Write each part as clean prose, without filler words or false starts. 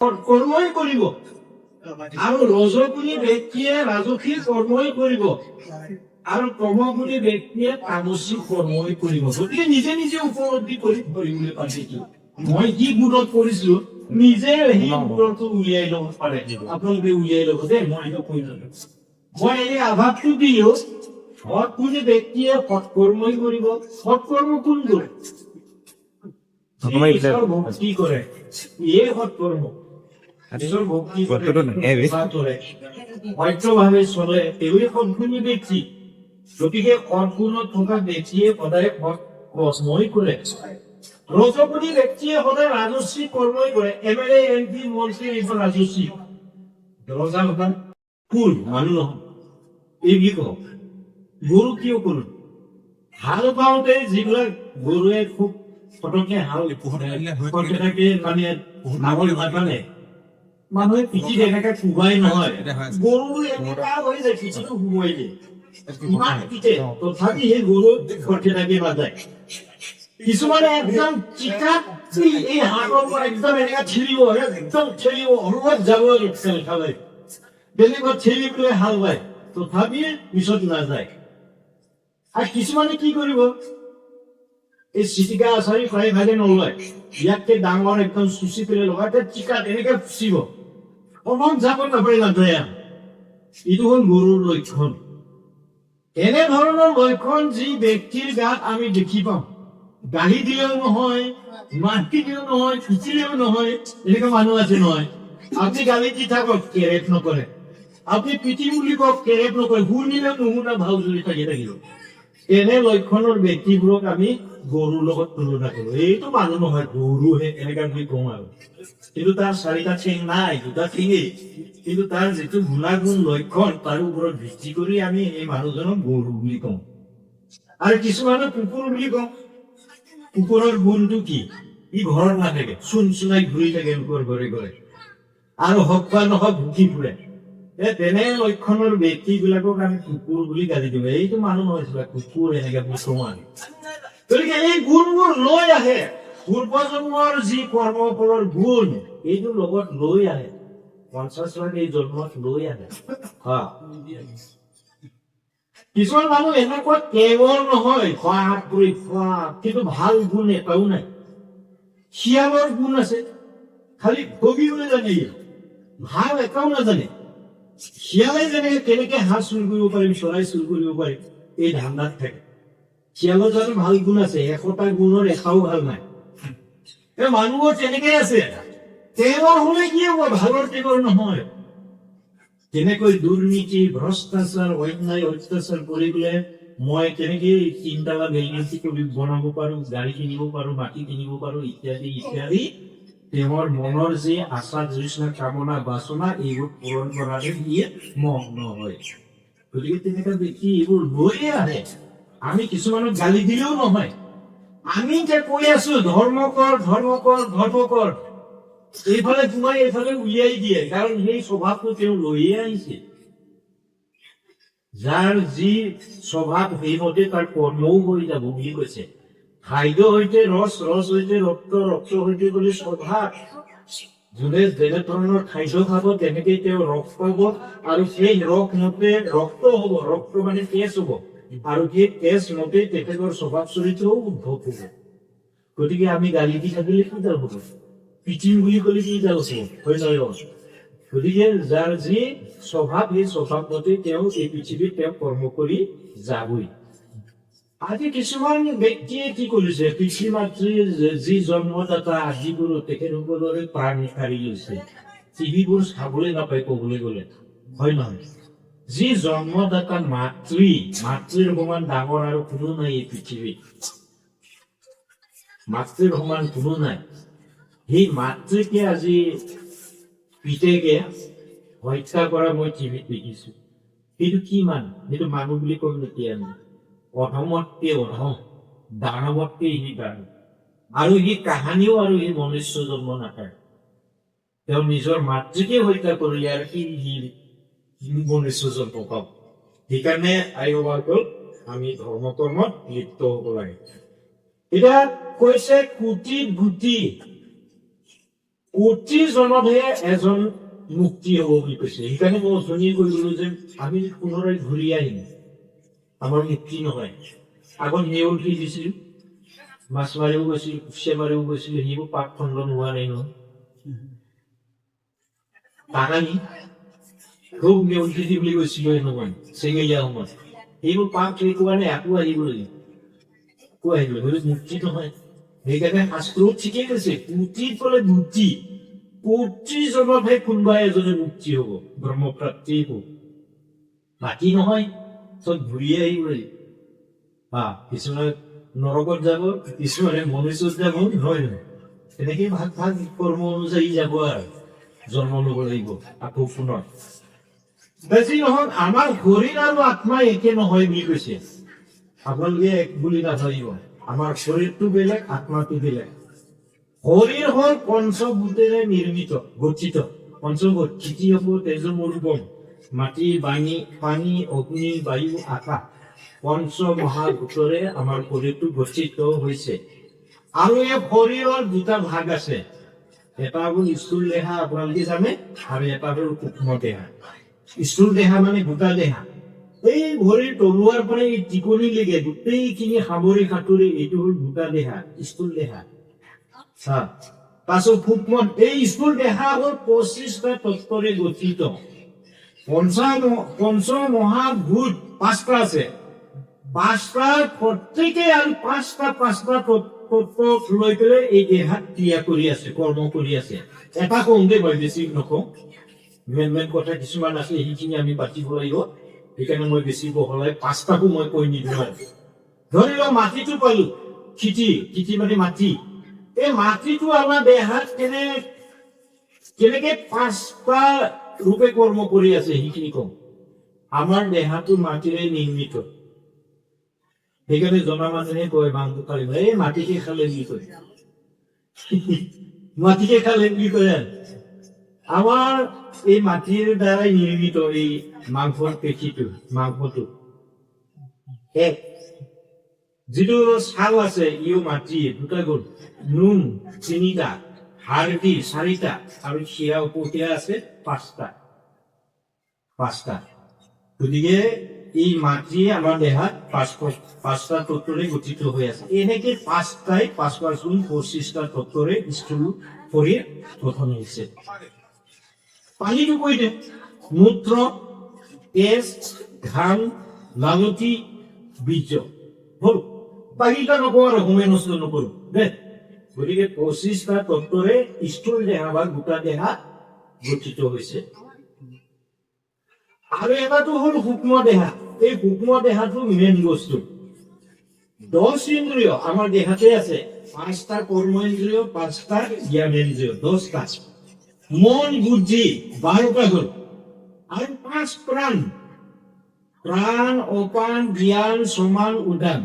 কৰ্মই কৰিব আৰু ৰজগুণী ব্যক্তিয়ে ৰাজসিক কৰ্মই কৰিব আৰু তমগুণী ব্যক্তিয়ে তামসিক কৰ্মই কৰিব। গতিকে নিজে নিজে উপলব্ধি কৰিবলৈ পাৰিছো মই কি গুণত কৰিছো, নিজে সেই গুণটো উলিয়াই ল'ব পাৰে। আপোনালোকে উলিয়াই ল'ব দেই, মই এইটো কৈ ললো। মই এই আভাসটো দিলো সৎগুণী ব্যক্তিয়ে সৎকৰ্মই কৰিব। সৎকৰ্ম কোনবোৰ? ভক্তি কৰে, ইয়ে সৎকৰ্ম। নিজৰ ভক্তি কৰে, সত্যভাৱে চলে, তেওঁৱে সৎগুণী ব্যক্তি। গতিকে সৎগুণত থকা ব্যক্তিয়ে সদায় সৎ কৰ্মই কৰে। ৰজগুণী ব্যক্তিয়ে সদায় ৰাজস্বিক কৰ্মই কৰে। MLA MP মন্ত্ৰী এইবোৰ ৰাজস্বিক। ৰজা কথা কোন মানুহ নহয় এই বুলি কওঁ। গৰু কিয় কৰো? হাল বাওঁতে যিবিলাক গৰুৱে খুব পটককে হাল পটককে মানে নাঙল নাটানে, মানুহে পিঠি এনেকে কোবাই নহয়, গৰু এনেকা হৈ যায়, পিঠিটো সোমোৱাই দিয়ে ইমান পিঠে, তথাপি সেই গৰু খৰখেদাকে নাযায়। কিছুমানে একদম চিকাত এই হাতৰ পৰা একদম এনেকা ঠেলিব, একদম ঠেলিব, অনুভৱ যাব খালে বেলেগত ঠেলি পেলাই হাল বায়, তথাপি পিছত নাযায়। আৰু কিছুমানে কি কৰিব, এই চিটিকা আচাৰি প্ৰায় ভাগে নলয়, ইয়াতকে ডাঙৰ একদম চুচি পেলাই লগাই চিকাত এনেকে ফুচিব, অকণ যাব নাপাৰি নাযায়। এইটো হ'ল গৰুৰ লক্ষণ। এনেধৰণৰ লক্ষণ যি ব্যক্তিৰ গাত আমি দেখি পাওঁ, গালি দিলেও নহয়, মাটি দিলেও নহয়, পিচিলেও নহয়, এনেকুৱা মানুহ আছে নহয়। আপুনি গালি দি থাকক, কেৰেপ নকৰে। আপুনি পিটি বুলি কওক, কেৰেপ নকৰে। শুনিলেও নুশুনা ভাও জুৰি থাকিব। এনে লক্ষণৰ ব্যক্তিবোৰক আমি গৰুৰ লগত তুলনা কৰো। এইটো মানুহ নহয়, গৰুহে এনেকা বুলি কওঁ আৰু। কিন্তু তাৰ চাৰিটা ঠেং নাই, দুটা ঠেঙেই, কিন্তু তাৰ যিটো গুণাগুণ লক্ষণ তাৰ ওপৰত ভিত্তি কৰি আমি এই মানুহজনক গৰু বুলি কওঁ। আৰু কিছুমানক কুকুৰ বুলি কওঁ। কুকুৰৰ গুণটো কি? ই ঘৰত নাথাকে, চুন চুনাই ঘূৰি থাকে লোকৰ ঘৰে ঘৰে, আৰু হক বা নহক ভুকি ফুৰে। তেনে লক্ষণৰ ব্যক্তিবিলাকক আমি কুকুৰ বুলি গালি দিওঁ। এইটো মানুহ নহৈছিল, কুকুৰ এনেকে বুজো আমি। গতিকে এই গুণবোৰ লৈ আহে, পূৰ্বজন্মৰ যি কৰ্মফলৰ গুণ, এইটো লগত লৈ আহে। 50 এই জন্মত লৈ আহে। কিছুমান মানুহ এনেকুৱা কেৱল নহয়, কিন্তু ভাল গুণ এটাও নাই। শিয়ালৰ গুণ আছে, খালি ভগিবলৈ জানে, ভাল এটাও নাজানে। শিয়ালে যেনেকে কেনেকে হাঁহ চুৰ কৰিব পাৰিম, চৰাই চুৰ কৰিব পাৰিম, এই ধান্দাত থাকে। শিয়ালৰ জানো ভাল গুণ আছে? 100টা গুণৰ এটাও ভাল নাই। মানুহৰ তেনেকে আছে। কেৱল হলে কি হব? ভালৰ কেৱল নহয়। তেনেকৈ দুৰ্নীতি, ভ্ৰষ্টাচাৰ, অন্যায়, অত্যাচাৰ কৰি পেলাই মই কেনেকে 3 তলা বিল্ডিং বনাব পাৰো, গাড়ী কিনিব পাৰো, মাটি কিনিব পাৰো, ইত্যাদি ইত্যাদি। তেওঁৰ মনৰ যি আশা তৃষ্ণা, কামনা বাসনা, এইবোৰ পূৰণ কৰাৰে ইয়ে মগ্ন হয়। গতিকে তেনেকুৱা ব্যক্তি এইবোৰ লৈয়ে আহে। আমি কিছুমানক গালি দিলেও নহয়, আমি যে কৈ আছো ধৰ্ম কৰ, ধৰ্ম কৰ, ধৰ্ম কৰ, এইফালে সোমাই এইফালে উলিয়াই দিয়ে, কাৰণ সেই স্বভাৱটো তেওঁ লৈয়ে আহিছে। যাৰ যি স্বভাৱ, সেইমতে তাৰ কৰ্মও হৈ যাব বুলি কৈছে। খাদ্য সৈতে ৰস, ৰস সৈতে ৰক্ত, ৰক্ত সৈতে বুলি স্বভাৱ। যোনে যেনে ধৰণৰ খাদ্য খাব তেনেকেই তেওঁ ৰস পাব, আৰু সেই ৰস মতে ৰক্ত হব। ৰক্ত মানে তেজ হব, আৰু সেই তেজ মতে তেখেতৰ স্বভাৱ চৰিত্ৰও উদ্ভৱ হব। গতিকে আমি গালি দি থাকিলে কি যাব? পিটিম বুলি কলে কি যাব? হয় নহয়? গতিকে যাৰ যি স্বভাৱ, সেই স্বভাৱ মতে তেওঁ এই পৃথিৱীত তেওঁ কৰ্ম কৰি যাবই। আজি কিছুমান ব্যক্তিয়ে কি কৰিছে, পিতৃ মাতৃৰ যি জন্মদাতা যিবোৰ তেখেতসকলৰে প্ৰাণ কাঢ়ি লৈছে। টিভিবোৰ চাবলৈ নাপায় কবলৈ গলে, হয় নহয়? যি জন্মদাতা মাতৃ, মাতৃৰ সমান ডাঙৰ আৰু কোনো নাই এই পৃথিৱীত। মাতৃৰ সমান কোনো নাই। সেই মাতৃকে আজি পিতেকে হত্যা কৰা মই টিভিত দেখিছো। সেইটো কি মানুহ? সেইটো মানুহ বুলি কম নেকি আমি? অধমতকে অধম, দানৱতকে সি দানৱ। আৰু সি কাহানিও আৰু সি মনুষ্য জন্ম নাপায়। তেওঁ নিজৰ মাতৃকে হত্যা কৰিলে আৰু সি মনুষ্য জন্ম পাব। সেইকাৰণে আইসকল আমি ধৰ্ম কৰ্মত লিপ্ত হব লাগে। এতিয়া কৈছে কুটি গুটি, কোটি জনতহে এজন মুক্তি হ'ব বুলি কৈছে। সেইকাৰণে মই অথনিয়ে কৈ গলো যে আমি পুনৰাই ঘূৰি আহিম, আমাৰ মুক্তি নহয়। আগত নেউল কি দিছিলো, মাছ মাৰিব গৈছিলো, কুচিয়া মাৰিব গৈছিলো, সেইবোৰ পাপ খণ্ডন হোৱা নাই নহয়। তাহানি খুব নেউল খেতি বুলি কৈছিলো নহয়, চেঙেলীয়া সময়ত সেইবোৰ পাপ সেইটো কাৰণে আকৌ আহিব লাগিব, আকৌ আহিব লাগিব, মুক্তি নহয়। সেইকাৰণে শাস্ত্ৰও ঠিকেই কৈছে, কোটিৰ ফলে মুক্তি, কোটি জনতহে কোনোবা এজনে মুক্তি হব, ব্ৰহ্মপ্ৰাপ্তি হব, বাকী নহয় চব ঘূৰিয়ে আহিব লাগিব। কিছুমানে নৰকত যাব, কিছুমানে মনুষ্যত যাব, নহয় নহয়, তেনেকে ভাগ ভাগ কৰ্ম অনুযায়ী যাব আৰু জন্ম লব লাগিব আকৌ পুনৰ। বেছি নহওক আমাৰ শৰীৰ আৰু আত্মা একে নহয় বুলি কৈছে। আপোনালোকে এক বুলি নাভাবিব, আমাৰ শৰীৰটো বেলেগ, আত্মাটো বেলেগ। শৰীৰ হল পঞ্চভূতেৰে নিৰ্মিত, গঠিত। পঞ্চভূত ক্ষিতি হ'ব, তেজ মৰুভূম, মাটি, পানী, অগ্নি, বায়ু, আকাশ, পঞ্চ মহাভূতৰে আমাৰ শৰীৰটো গঠিত হৈছে। আৰু এই শৰীৰৰ দুটা ভাগ আছে, এটা হ'ল স্থূল দেহা, আপোনালোকে জানে, আৰু এটা হ'ল সূক্ষ্ম দেহা। স্থূল দেহা মানে গোটা দেহা, এই ভৰিৰ তলুৱাৰ পৰা এই টিকনিলৈকে গোটেইখিনি সামৰি সাঁতুৰি এইটো হ'ল গোটা দেহা, স্থূল দেহা। তাৰপিছত সূক্ষ্ম, এই স্থূল দেহা হ'ল 25টা তত্ত্বৰে গঠিত। পঞ্চ মহাভূত 5টা আছে, 5টাৰ প্ৰত্যেকে আৰু পাঁচটা তত্ত্বক লৈ পেলাই এই দেহাত ক্ৰিয়া কৰি আছে, কৰ্ম কৰি আছে। এটা কওঁতে মই বেছি নকওঁ, মেইন কথা কিছুমান আছে, সেইখিনি আমি পাতিব লাগিব। সেইকাৰণে মই বেছি বহলাই 5টাকো মই কৈ নিদিওঁ। ধৰি লওক মাটিটো পালো, ক্ষিতি মানে মাটি, এই মাটিটো আমাৰ দেহাত কেনেকে 5টা ৰূপে কৰ্ম কৰি আছে সেইখিনি কম। আমাৰ দেহাটো মাটিৰে নিৰ্মিত, সেইকাৰণে জনা মানুহে কয় মাংস খালে, এই মাটিকে খালে বুলি কয়, মাটিকে খালে বুলি কয়। আমাৰ এই মাটিৰ দ্বাৰাই নিৰ্মিত এই মাংসৰ পেশীটো, মাংসটো এক। যিটো ছাল আছে ইও মাটি, দুটা গুণ, নোম 3টা, হাড়দি 4টা, আৰু শিৰা উপশিৰা আছে 5টা। গতিকে এই মাটি আমাৰ দেহাত 5টা তত্ত্বৰে গঠিত হৈ আছে। এনেকে 5টাই 25টা তত্ত্বৰে স্থূল শৰীৰ গঠন হৈছে। পানীটো কৈ দে, মূত্ৰ, তেজ, ঘাম, লালতি, বীৰ্য, হল। বাকীটা নকওঁ আৰু সময় নষ্ট নকৰো দে। গতিকে 25টা তত্ত্বৰে স্থূল দেহা বা গোটা দেহা গঠিত হৈছে। আৰু এটাটো হল সূক্ষ্ম দেহা। এই সূক্ষ্ম দেহাটো মেইন বস্তু। 10 ইন্দ্ৰিয় আমাৰ দেহাতে আছে, 5টা কৰ্মেন্দ্ৰিয়, 5টা জ্ঞানেন্দ্ৰিয়, 10টা। মন বুদ্ধি 12টা হল, আৰু 5 প্ৰাণ, অপান, জ্ঞান, সমান, উদান,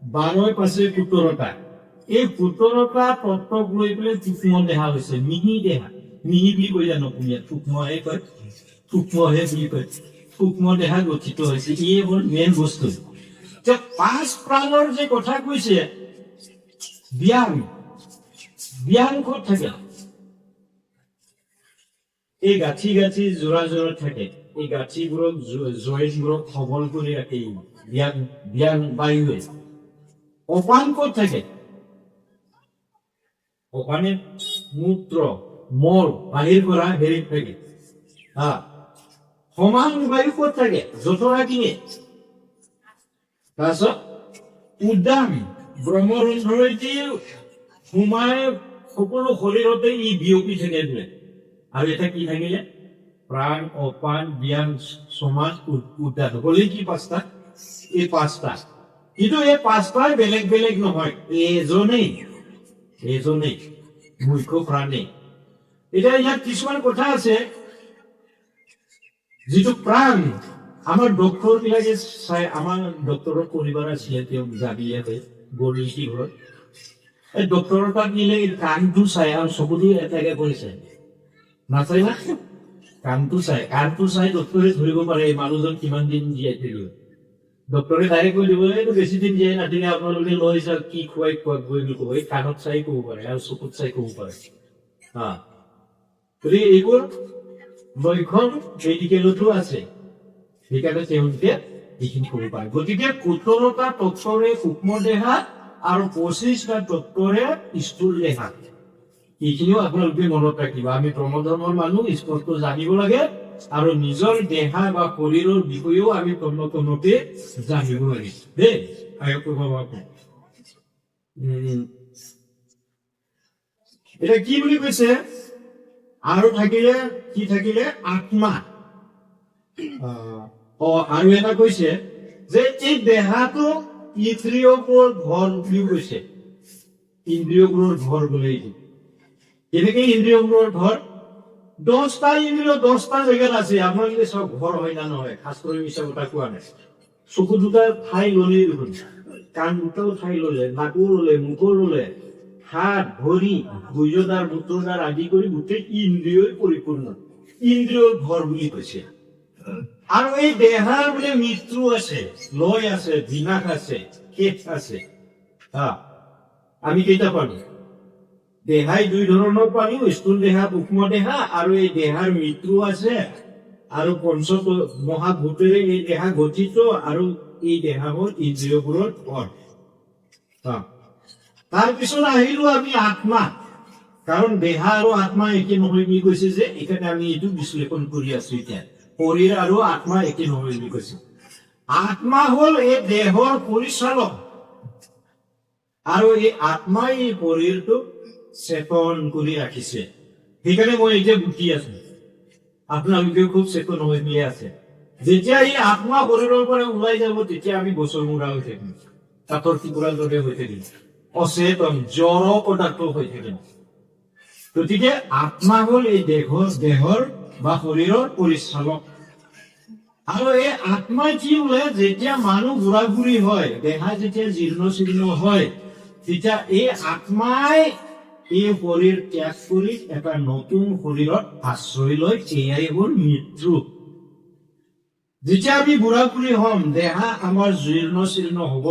12 5 17টা। এই 17টা তত্ত্বক লৈ পেলাই সূক্ষ্ম দেহা হৈছে, মিহি দেহা। মিহি বুলি কৈ জানো কোনে, সূক্ষ্মহে কয়, সূক্ষ্মহে বুলি কয়। সূক্ষ্ম দেহা গঠিত হৈছে, এই হ'ল মেইন বস্তু। 5 প্ৰাণৰ যে কথা কৈছে, জ্ঞান ক'ত থাকে? এই গাঁঠি জোৰা থাকে, এই গাঁঠিবোৰক জইন্টবোৰক সবল কৰি ৰাখে জ্ঞান বায়ুৱে। অপান ক'ত থাকে? অপানে মূত্ৰ, মল বাহিৰ কৰা হেৰিত থাকে। সমান বায়ু ক'ত থাকে? জঠৰাখিনিয়ে। তাৰপিছত উদ্যান ব্ৰহ্মৰন্ধ্ৰইদি সোমাই সকলো শৰীৰতে ই বিয়পি থাকে বোলে। আৰু এটা কি থাকিলে? প্ৰাণ, অপান, জ্ঞান, সমান, উদ্যান। হলেই কি 5টা? এই 5টা। কিন্তু এই 5টাই বেলেগ বেলেগ নহয়, এজনেই মুখ্য প্ৰাণী। এতিয়া ইয়াত কিছুমান কথা আছে, যিটো প্ৰাণ আমাৰ ডক্টৰ বিলাকে চাই, আমাৰ ডক্টৰৰ পৰিবাৰ আছিলে, তেওঁ জাবিয়াতে গলিটি ঘৰত, এই ডক্টৰৰ তাত নিলে কাণটো চাই আৰু চকুটো এটাকে কৰিছে, নাচাই না, কাণটো চাই ডক্টৰে ধৰিব পাৰে এই মানুহজন কিমান দিন জীয়াই থাকিব। ডক্টৰে ডাইৰেক্ট কৈ দিব, এইটো বেছি দিন জীয়াই নাথাকে, আপোনালোকে লৈ যাওক, কি খুৱাই গৈ নকব, এই কাণত চাই ক'ব পাৰে আৰু চকুত চাই ক'ব পাৰে। গতিকে এইবোৰ লক্ষণ মেডিকেলতো আছে, সেইকাৰণে তেওঁলোকে এইখিনি ক'ব পাৰে। গতিকে 17টা তত্ত্বৰে সূক্ষ্ম দেহা আৰু 25টা তত্ত্বৰে স্থূল দেহা, এইখিনিও আপোনালোকে মনত ৰাখিব। আমি ব্ৰহ্ম ধৰ্মৰ মানুহ, স্পষ্ট জানিব লাগে, আৰু নিজৰ দেহা বা শৰীৰৰ বিষয়েও আমি সম্পূৰ্ণৰূপে জানিব লাগে দেই। এতিয়া কি বুলি কৈছে, আৰু থাকিলে কি থাকিলে আত্মা। আৰু এটা কৈছে যে এই দেহাটো ইন্দ্ৰিয়বোৰৰ ঘৰ বুলিও কৈছে, ইন্দ্ৰিয়বোৰৰ ঘৰ বোলে। কেনেকে ইন্দ্ৰিয়বোৰৰ ঘৰ? 10টা ইন্দ্ৰিয় 10টা জেগাত আছে। আপোনালোকে চব ঘৰ হয় না নহয়, শাস্ত্ৰৰ মিছা কথা কোৱা নাই। চকু দুটা ঠাই ললেই দেখোন, কাণ দুটাও ঠাই ললে, নাকো ললে, মুখো ললে, হাত ভৰি গুজদাৰ মূত্ৰদাৰ আদি কৰি গোটেই ইন্দ্ৰিয়ই পৰিপূৰ্ণ, ইন্দ্ৰিয়ৰ ঘৰ বুলি কৈছে। আৰু এই দেহাৰ বোলে মৃত্যু আছে, লয় আছে, বিনাশ আছে, শেষ আছে। আমি কেইটা পালো? দেহাই 2 ধৰণৰ পালো, স্থূল দেহা, সূক্ষ্ম দেহা, আৰু এই দেহাৰ মৃত্যু আছে, আৰু পঞ্চ মহাভূতেৰে এই দেহা গঠিত, আৰু এই দেহাবোৰ ইন্দ্ৰিয়বোৰৰ ঘৰ। তাৰপিছত আহিলো আমি আত্মা, কাৰণ দেহা আৰু আত্মা একে নহয় বুলি কৈছে যে, এইকাৰণে আমি এইটো বিশ্লেষণ কৰি আছো। এতিয়া শৰীৰ আৰু আত্মা একে নহয় বুলি কৈছে। আত্মা হল এই দেহৰ পৰিচালক, আৰু এই আত্মাই এই শৰীৰটো চেতন কৰি ৰাখিছে। সেইকাৰণে মই এতিয়া বুকি আছো, আপোনালোকেও খুব চেতন হৈ মিলি আছে। যেতিয়া এই আত্মা শৰীৰৰ পৰা ওলাই যাব, তেতিয়া আমি গছৰ মূৰা হৈ থাকিম, কাঠৰ টুকুৰাৰ দৰে হৈ থাকিম, অচেতন জড় পদাৰ্থ হৈ থাকিম। গতিকে আত্মা হল এই দেহৰ বা শৰীৰৰ পৰিচালক। আৰু এই আত্মাই কি বোলে, যেতিয়া মানুহ বুঢ়া বুঢ়ী হয়, দেহা যেতিয়া জীৰ্ণ শীৰ্ণ হয়, তেতিয়া এই আত্মাই এই শৰীৰ ত্যাগ কৰি এটা নতুন শৰীৰত আশ্ৰয় লয়। এয়াই হ'ল মৃত্যু। যেতিয়া আমি বুঢ়া বুঢ়ী হম, দেহা আমাৰ জীৰ্ণ শীৰ্ণ হব,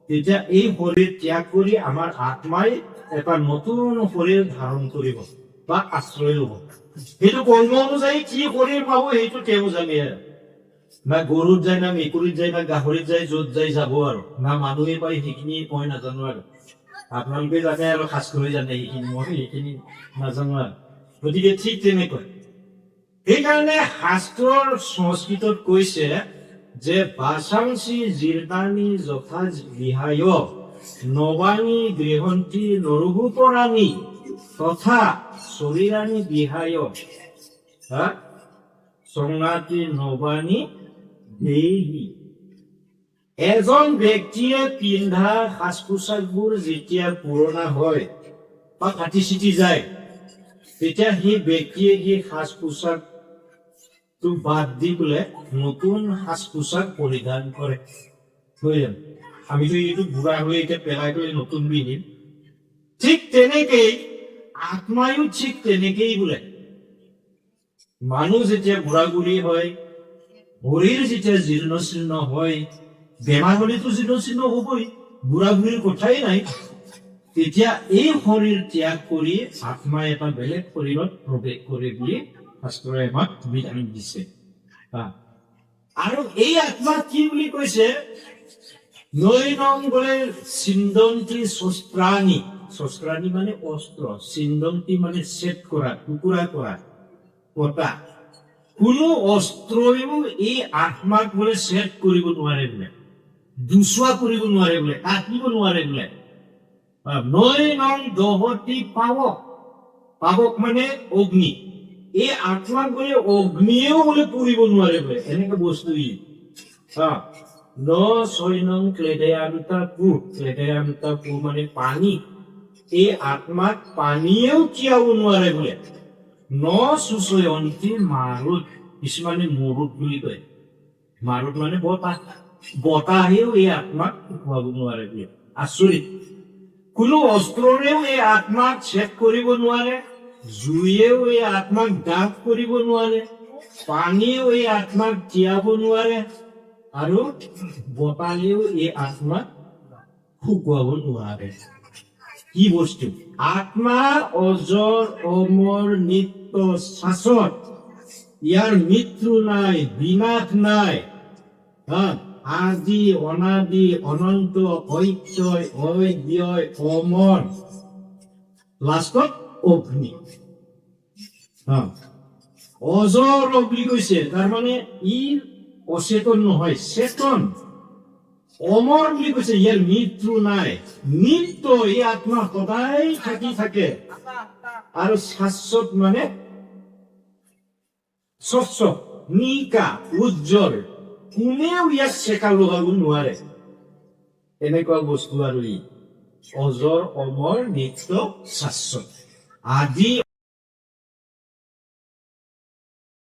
তেতিয়া এই শৰীৰ ত্যাগ কৰি আমাৰ আত্মাই এটা নতুন শৰীৰ ধাৰণ কৰিব বা আশ্ৰয় লব। সেইটো কৰ্ম অনুযায়ী কি শৰীৰ পাব সেইটো তেওঁ জানে। না গৰুত যায়, না মেকুৰীত যায়, না গাহৰিত যায়, য'ত যায় যাব, আৰু না মানুহে পায়, সেইখিনি মই নাজানো। আৰু আপোনালোকে জানে, আৰু শাস্ত্ৰই জানে, সেইখিনি মই সেইখিনি নাজানো। আৰু গতিকে ঠিক তেনেকৈ সেইকাৰণে শাস্ত্ৰৰ সংস্কৃতত কৈছে যে বাসাংসি জীৰ্ণানি যথা বিহায় নবানি গৃহন্তি নৰভূপৰাণী তথা শৰীৰাণী বিহায় সংগাতি নবানি দেহি। এজন ব্যক্তিয়ে পিন্ধা সাজ পোছাকবোৰ যেতিয়া পুৰণা হয় বা ফাটি চিটি যায়, তেতিয়া সেই ব্যক্তিয়ে সেই সাজ পোছাকটো বাদ দি পেলাই নতুন সাজ পোছাক পৰিধান কৰে। আমিতো এইটো বুঢ়া হৈ এতিয়া পেলাই পেলাই নতুন পিন্ধিম। ঠিক তেনেকেই আত্মায়ো ঠিক তেনেকেই বোলে। মানুহ যেতিয়া বুঢ়া বুঢ়ী হয়, শৰীৰ যেতিয়া জীৰ্ণ শীৰ্ণ হয়, বেমাৰ হলেতো জীৰ্ণ শীৰ্ণ হবই, বুঢ়া বুঢ়ীৰ কথাই নাই, তেতিয়া এই শৰীৰ ত্যাগ কৰি আত্মাই এটা বেলেগ শৰীৰত প্ৰৱেশ কৰে বুলি শাস্ত্ৰই আমাক বিধান দিছে। আৰু এই আত্মা কি বুলি কৈছে, নৈনং বোলে চিন্দন্তি শস্ত্ৰাণী। শস্ত্ৰাণী মানে অস্ত্ৰ, চিন্দন্তি মানে ছেদ কৰা, টুকুৰা কৰা, কটা। কোনো অস্ত্ৰইও এই আত্মাক বোলে ছেদ কৰিব নোৱাৰে বোলে, দুচোৱা কৰিব নোৱাৰে বোলে, কাটিব নোৱাৰে বোলে। নৈনং দহতি পাৱক। পাৱক মানে অগ্নি। এই আত্মাক বোলে অগ্নিয়েও বোলে পুৰিব নোৱাৰে বোলে, এনেকে বস্তু ই। ন ছয়নং ক্লেদয়ান্তা পু। ক্লেদয়ান্তা পু মানে পানী। এই আত্মাক পানীয়েও তিয়াব নোৱাৰে বোলে। ন সুচয়ন্তি মাৰুত। কিছুমানে মৰুত বুলি কয়, মাৰুত মানে বতাহ। বতাহেও এই আত্মাক খুৱাব নোৱাৰে বোলে। আচৰিত। কোনো অস্ত্ৰৰেও এই আত্মাক ছেদ কৰিব নোৱাৰে, জুইয়েও এই আত্মাক দাহ কৰিব নোৱাৰে, পানীয়েও এই আত্মাক তিয়াব নোৱাৰে, আৰু বতাহেও এই আত্মাক শুকুৱাব নোৱাৰে। কি বস্তু? আত্মা অজৰ অমৰ নিত্য নিত্য শাশ্বত, ইয়াৰ মৃত্যু নাই, বিনাশ নাই, আদি অনাদি অনন্ত অক্ষয় অব্যয় অমৰ, লাষ্টত অগ্নি। অজৰ বুলি কৈছে, তাৰমানে ই অচেতন নহয়, চেতন। অমৰ বুলি কৈছে, ইয়াৰ মৃত্যু নাই, নিত্য এই আত্মা সদায় থাকি থাকে। আৰু শাশ্বত মানে স্বচ্ছ, নিকা, উজ্জ্বল, কোনেও ইয়াক চেকা লগাব নোৱাৰে, এনেকুৱা বস্তু। আৰু ই অজৰ, অমৰ, নিত্য, শাশ্বত, আদি